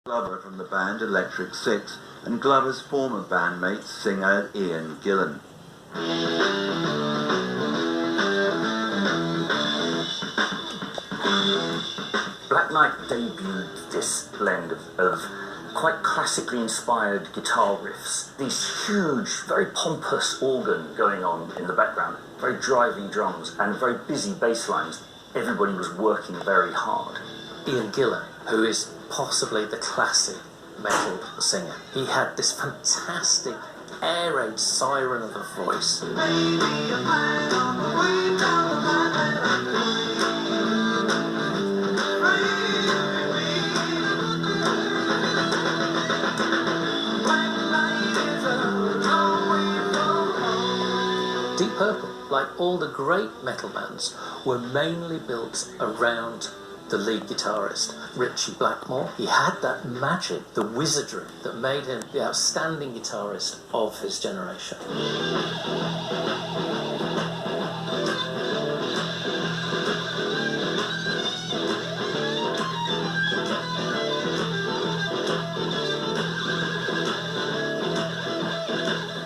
Glover from the band Electric Six and Glover's former bandmate singer Ian Gillan. Black Knight debuted this blend of quite classically inspired guitar riffs, these huge, very pompous organ going on in the background, very driving drums and very busy bass lines. Everybody was working very hard. Ian Gillan, who is possibly the classic metal singer, he had this fantastic air raid siren of a voice. Deep Purple, like all the great metal bands, were mainly built around the lead guitarist, Ritchie Blackmore. He had that magic, the wizardry that made him the outstanding guitarist of his generation.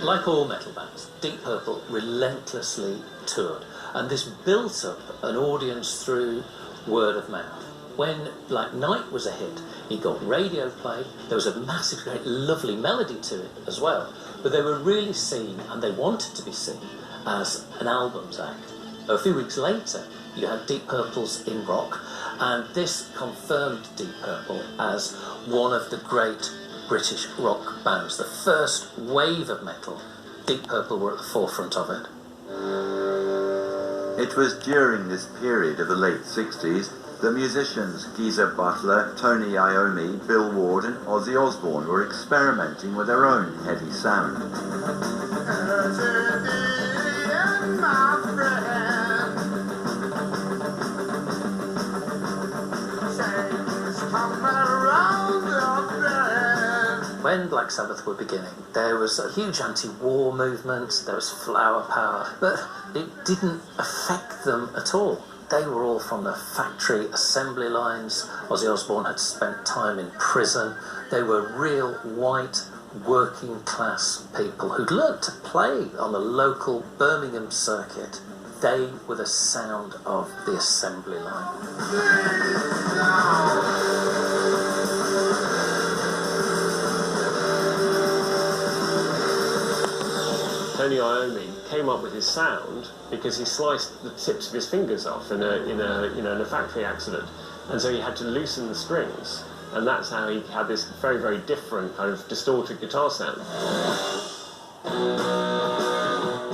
Like all metal bands, Deep Purple relentlessly toured, and this built up an audience through word of mouth. When Black Knight was a hit, he got radio play. There was a massive, great, lovely melody to it as well. But they were really seen, and they wanted to be seen, as an albums act. A few weeks later, you had Deep Purple's In Rock, and this confirmed Deep Purple as one of the great British rock bands. The first wave of metal, Deep Purple were at the forefront of it. It was during this period of the late 60s that musicians Geezer Butler, Tony Iommi, Bill Ward and Ozzy Osbourne were experimenting with their own heavy sound. When Black Sabbath were beginning, there was a huge anti-war movement, there was flower power, but it didn't affect them at all. They were all from the factory assembly lines. Ozzy Osbourne had spent time in prison. They were real white, working class people who'd learnt to play on the local Birmingham circuit. They were the sound of the assembly line. Tony Iommi came up with his sound because he sliced the tips of his fingers off in a factory accident, and so he had to loosen the strings, and that's how he had this very, very different kind of distorted guitar sound.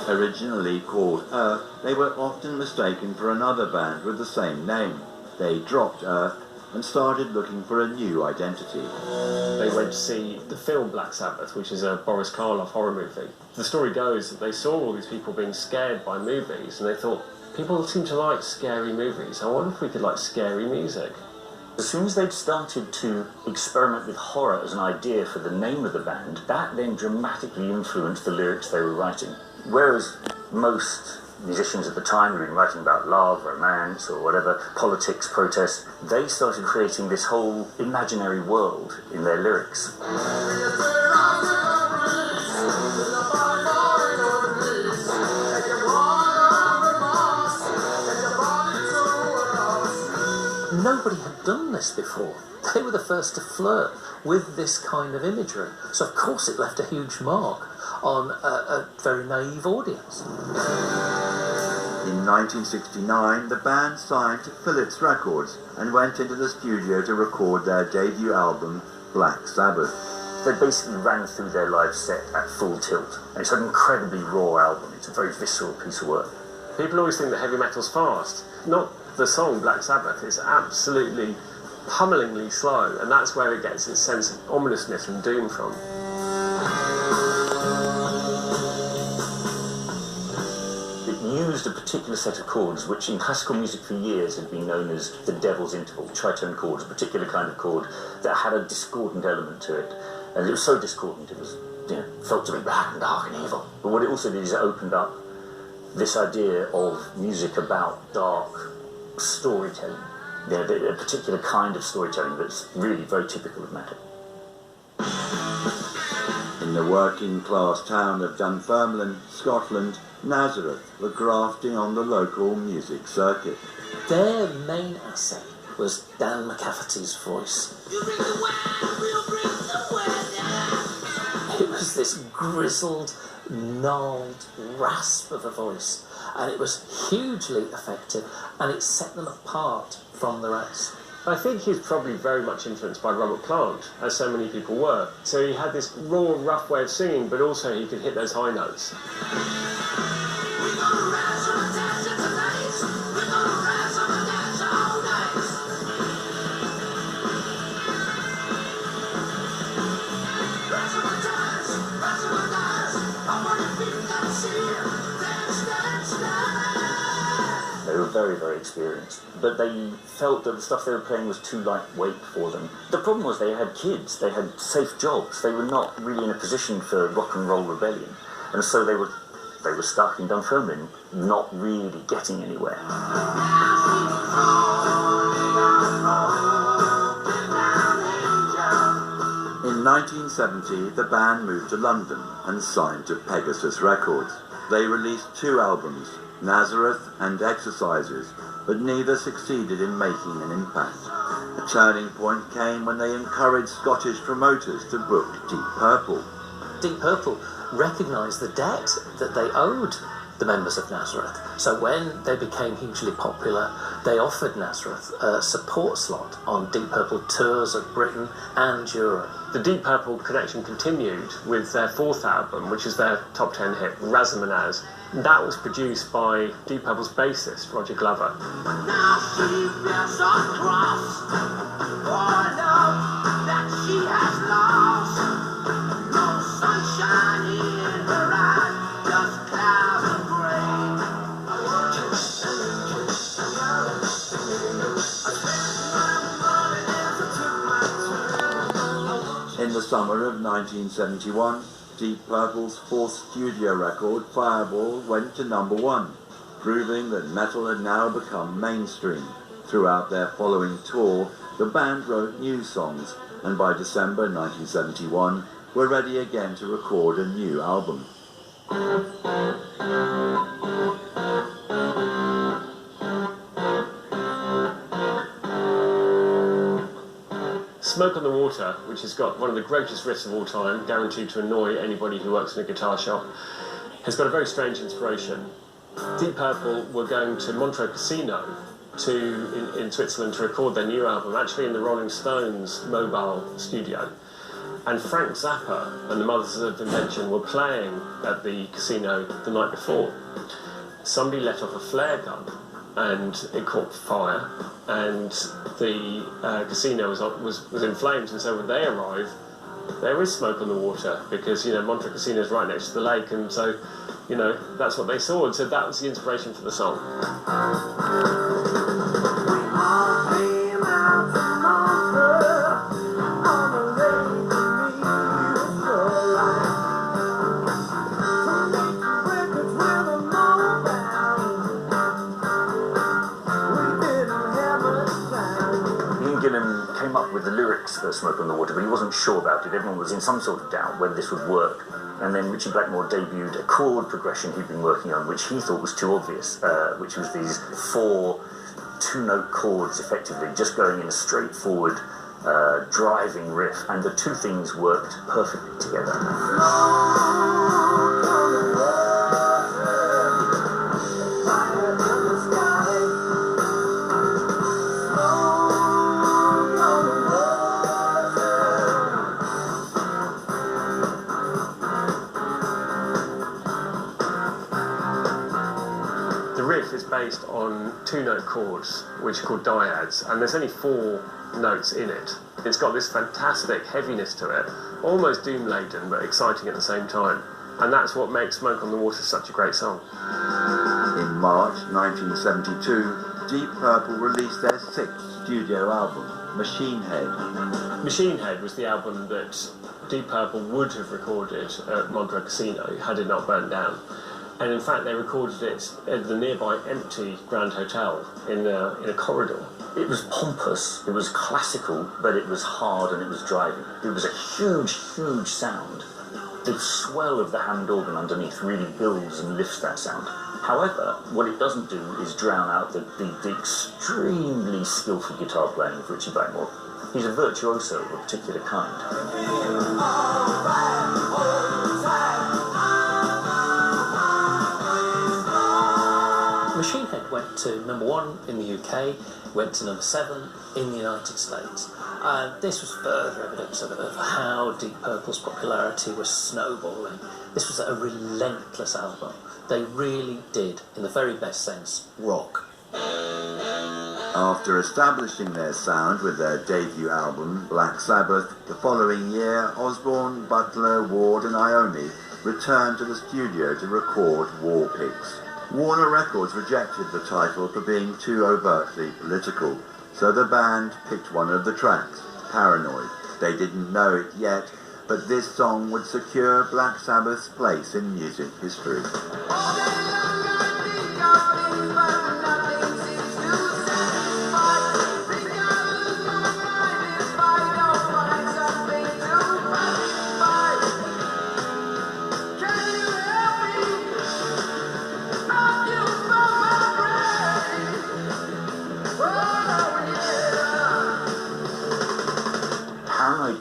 Originally called Earth, they were often mistaken for another band with the same name. They dropped Earth and started looking for a new identity. They went to see the film Black Sabbath, which is a Boris Karloff horror movie. The story goes that they saw all these people being scared by movies, and they thought, people seem to like scary movies. I wonder if we could like scary music. As soon as they'd started to experiment with horror as an idea for the name of the band, that then dramatically influenced the lyrics they were writing. Whereas most musicians at the time who'd been writing about love, romance, or whatever, politics, protest, they started creating this whole imaginary world in their lyrics. Nobody had done this before. They were the first to flirt with this kind of imagery. So of course it left a huge mark on a very naive audience. In 1969, the band signed to Philips Records and went into the studio to record their debut album, Black Sabbath. They basically ran through their live set at full tilt, and it's an incredibly raw album. It's a very visceral piece of work. People always think that heavy metal's fast. Not the song Black Sabbath. It's absolutely pummelingly slow, and that's where it gets its sense of ominousness and doom from. Used a particular set of chords which in classical music for years had been known as the devil's interval, tritone chords, a particular kind of chord that had a discordant element to it, and it was so discordant it was, felt to be black and dark and evil. But what it also did is it opened up this idea of music about dark storytelling, a particular kind of storytelling that's really very typical of metal. In the working-class town of Dunfermline, Scotland, Nazareth were grafting on the local music circuit. Their main asset was Dan McCafferty's voice. It was this grizzled, gnarled rasp of a voice, and it was hugely effective, and it set them apart from the rest. I think he's probably very much influenced by Robert Plant, as so many people were. So he had this raw, rough way of singing, but also he could hit those high notes. They were very, very experienced, but they felt that the stuff they were playing was too lightweight for them. The problem was they had kids, they had safe jobs, they were not really in a position for rock and roll rebellion, and so they were stuck in Dunfermline, not really getting anywhere. In 1970, the band moved to London and signed to Pegasus Records. They released 2 albums, Nazareth and Exercises, but neither succeeded in making an impact. A turning point came when they encouraged Scottish promoters to book Deep Purple. Deep Purple recognised the debt that they owed the members of Nazareth. So when they became hugely popular, they offered Nazareth a support slot on Deep Purple tours of Britain and Europe. The Deep Purple connection continued with their 4th album, which is their top 10 hit, Razamanaz. That was produced by Deep Purple's bassist, Roger Glover. Now she bears a cross for love that she has lost. No sunshine in her eyes, just clouds of gray. In the summer of 1971, Deep Purple's 4th studio record, Fireball, went to #1, proving that metal had now become mainstream. Throughout their following tour, the band wrote new songs, and by December 1971, were ready again to record a new album. Smoke on the Water, which has got one of the greatest riffs of all time, guaranteed to annoy anybody who works in a guitar shop, has got a very strange inspiration. Deep Purple were going to Montreux Casino in Switzerland to record their new album, actually in the Rolling Stones mobile studio. And Frank Zappa and the Mothers of Invention were playing at the casino the night before. Somebody let off a flare gun and it caught fire, and the casino was in flames, and so when they arrive, there is smoke on the water, because, you know, Montreux Casino is right next to the lake, and so, you know, that's what they saw, and so that was the inspiration for the song. Came up with the lyrics for Smoke on the Water, but he wasn't sure about it. Everyone was in some sort of doubt whether this would work. And then Richie Blackmore debuted a chord progression he'd been working on, which he thought was too obvious, which was these 4 2-note chords, effectively, just going in a straightforward, driving riff. And the 2 things worked perfectly together. Is based on 2-note chords, which are called dyads, and there's only 4 notes in it. It's got this fantastic heaviness to it, almost doom-laden, but exciting at the same time. And that's what makes Smoke on the Water such a great song. In March 1972, Deep Purple released their 6th studio album, Machine Head. Machine Head was the album that Deep Purple would have recorded at Montreux Casino had it not burnt down. And in fact, they recorded it at the nearby empty Grand Hotel in a corridor. It was pompous, it was classical, but it was hard and it was driving. It was a huge, huge sound. The swell of the hand organ underneath really builds and lifts that sound. However, what it doesn't do is drown out the extremely skillful guitar playing of Richie Blackmore. He's a virtuoso of a particular kind. Machine Head went to #1 in the UK, went to #7 in the United States. And this was further evidence of how Deep Purple's popularity was snowballing. This was a relentless album. They really did, in the very best sense, rock. After establishing their sound with their debut album, Black Sabbath, the following year, Osbourne, Butler, Ward and Iommi returned to the studio to record War Pigs. Warner Records rejected the title for being too overtly political, so the band picked one of the tracks, Paranoid. They didn't know it yet, but this song would secure Black Sabbath's place in music history.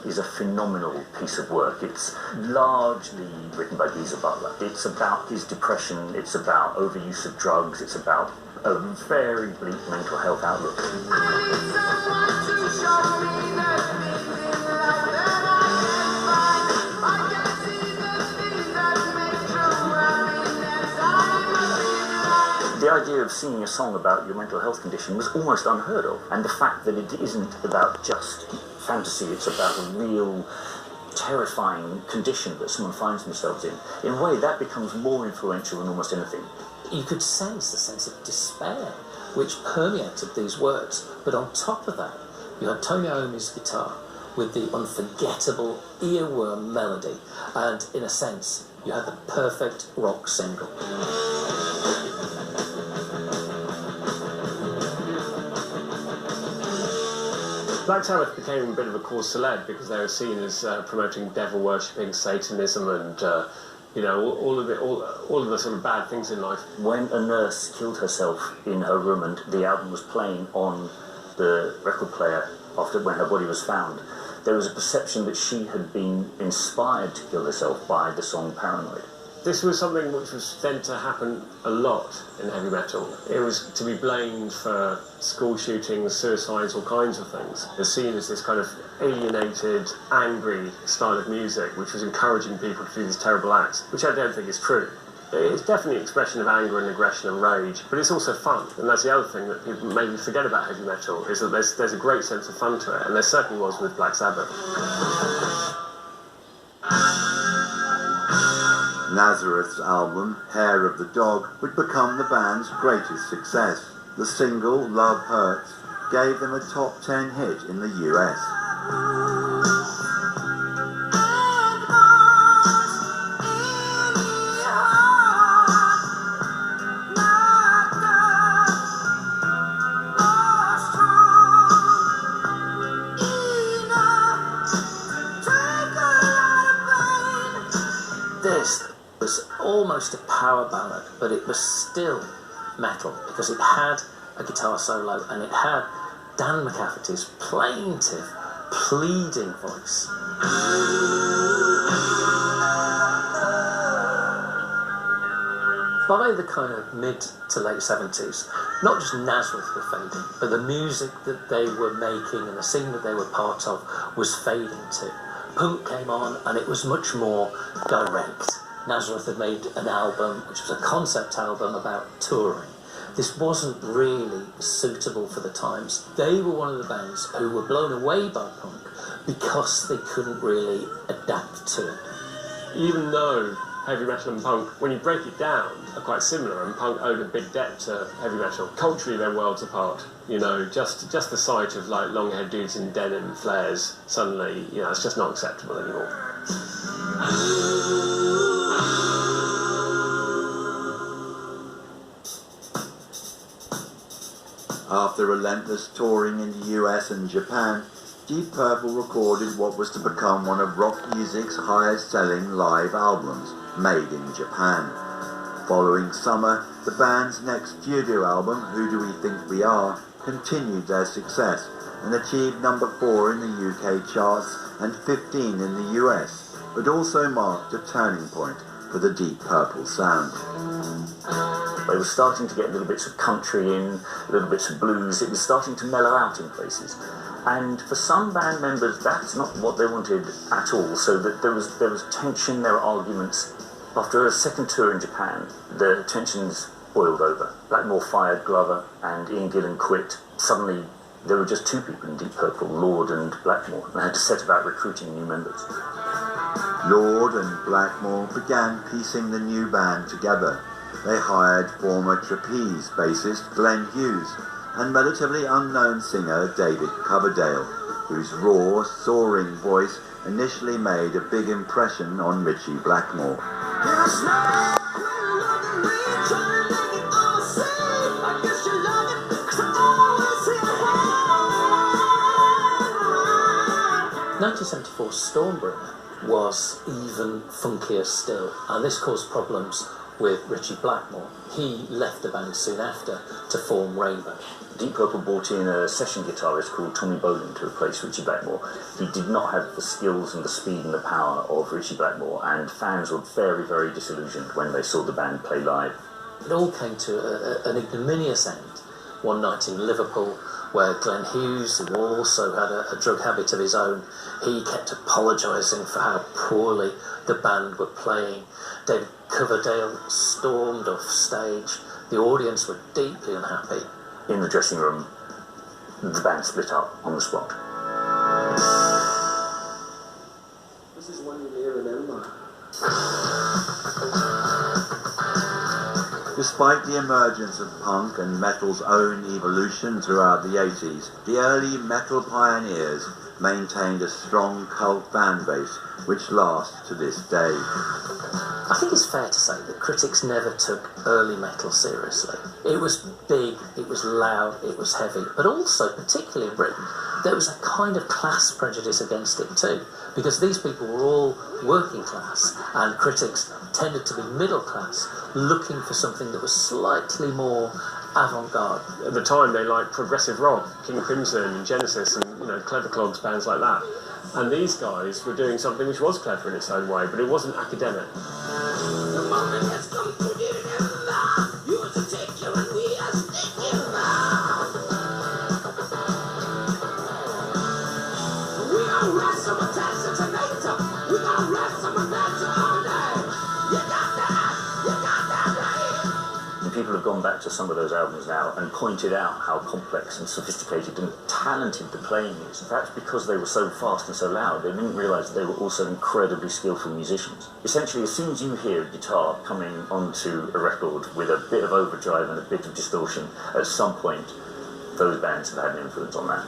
Is a phenomenal piece of work. It's largely written by Geezer Butler. It's about his depression, it's about overuse of drugs, it's about a very bleak mental health outlook. The idea of singing a song about your mental health condition was almost unheard of, and the fact that it isn't about just fantasy, it's about a real terrifying condition that someone finds themselves in a way that becomes more influential than almost anything. You could sense the sense of despair which permeated these words, but on top of that you had Tony Iommi's guitar with the unforgettable earworm melody, and in a sense you had the perfect rock single. Black Sabbath became a bit of a cause célèbre because they were seen as promoting devil-worshipping, Satanism, and all of the sort of bad things in life. When a nurse killed herself in her room and the album was playing on the record player when her body was found, there was a perception that she had been inspired to kill herself by the song Paranoid. This was something which was then to happen a lot in heavy metal. It was to be blamed for school shootings, suicides, all kinds of things. It was seen as this kind of alienated, angry style of music which was encouraging people to do these terrible acts, which I don't think is true. It's definitely an expression of anger and aggression and rage, but it's also fun. And that's the other thing that people maybe forget about heavy metal, is that there's a great sense of fun to it, and there certainly was with Black Sabbath. Nazareth's album, Hair of the Dog, would become the band's greatest success. The single, Love Hurts, gave them a top 10 hit in the US. This was almost a power ballad, but it was still metal because it had a guitar solo and it had Dan McCafferty's plaintive, pleading voice. By the kind of mid to late 70s, not just Nazareth were fading, but the music that they were making and the scene that they were part of was fading too. Punk came on and it was much more direct. Nazareth had made an album which was a concept album about touring. This wasn't really suitable for the times. They were one of the bands who were blown away by punk because they couldn't really adapt to it. Even though heavy metal and punk, when you break it down, are quite similar, and punk owed a big debt to heavy metal. Culturally, they're worlds apart. Just the sight of like long-haired dudes in denim flares, suddenly, it's just not acceptable anymore. After relentless touring in the US and Japan, Deep Purple recorded what was to become one of rock music's highest-selling live albums, made in Japan. Following Summer, the band's next studio album, Who Do We Think We Are, continued their success and achieved number 4 in the UK charts and 15 in the US, but also marked a turning point for the Deep Purple sound. They were starting to get little bits of country in, little bits of blues. It was starting to mellow out in places. And for some band members, that's not what they wanted at all. So that there was tension, there were arguments. After a second tour in Japan, the tensions boiled over. Blackmore fired Glover and Ian Gillan quit. Suddenly, there were just 2 people in Deep Purple, Lord and Blackmore. They had to set about recruiting new members. Lord and Blackmore began piecing the new band together. They hired former Trapeze bassist Glenn Hughes and relatively unknown singer David Coverdale, whose raw, soaring voice initially made a big impression on Ritchie Blackmore. In 1974, Stormbringer was even funkier still, and this caused problems with Ritchie Blackmore. He left the band soon after to form Rainbow. Deep Purple brought in a session guitarist called Tommy Bolin to replace Ritchie Blackmore. He did not have the skills and the speed and the power of Ritchie Blackmore, and fans were very, very disillusioned when they saw the band play live. It all came to an ignominious end one night in Liverpool, where Glenn Hughes, who also had a drug habit of his own, he kept apologising for how poorly the band were playing. David Coverdale stormed off stage. The audience were deeply unhappy. In the dressing room, the band split up on the spot. This is one you may remember. Despite the emergence of punk and metal's own evolution throughout the 80s, the early metal pioneers maintained a strong cult fan base which lasts to this day. I think it's fair to say that critics never took early metal seriously. It was big, it was loud, it was heavy, but also, particularly in Britain, there was a kind of class prejudice against it too, because these people were all working class, and critics tended to be middle class, looking for something that was slightly more avant-garde. At the time, they liked progressive rock, King Crimson and Genesis and, Clever Clogs, bands like that. And these guys were doing something which was clever in its own way, but it wasn't academic. The moment has come to deliver. You are to take care and we are sticking around. We are rest some attention tonight. We got rest some attention all day. You got that right. And people have gone back to some of those albums now and pointed out how complex and sophisticated and talented the playing is. That's because they were so fast and so loud. They didn't realise that they were also incredibly skillful musicians. Essentially, as soon as you hear a guitar coming onto a record with a bit of overdrive and a bit of distortion, at some point, those bands have had an influence on that.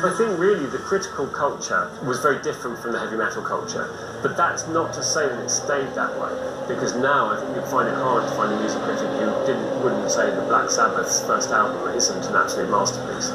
I think really the critical culture was very different from the heavy metal culture, but that's not to say that it stayed that way, because now I think you'd find it hard to find a music critic who wouldn't say that Black Sabbath's first album isn't an absolute masterpiece.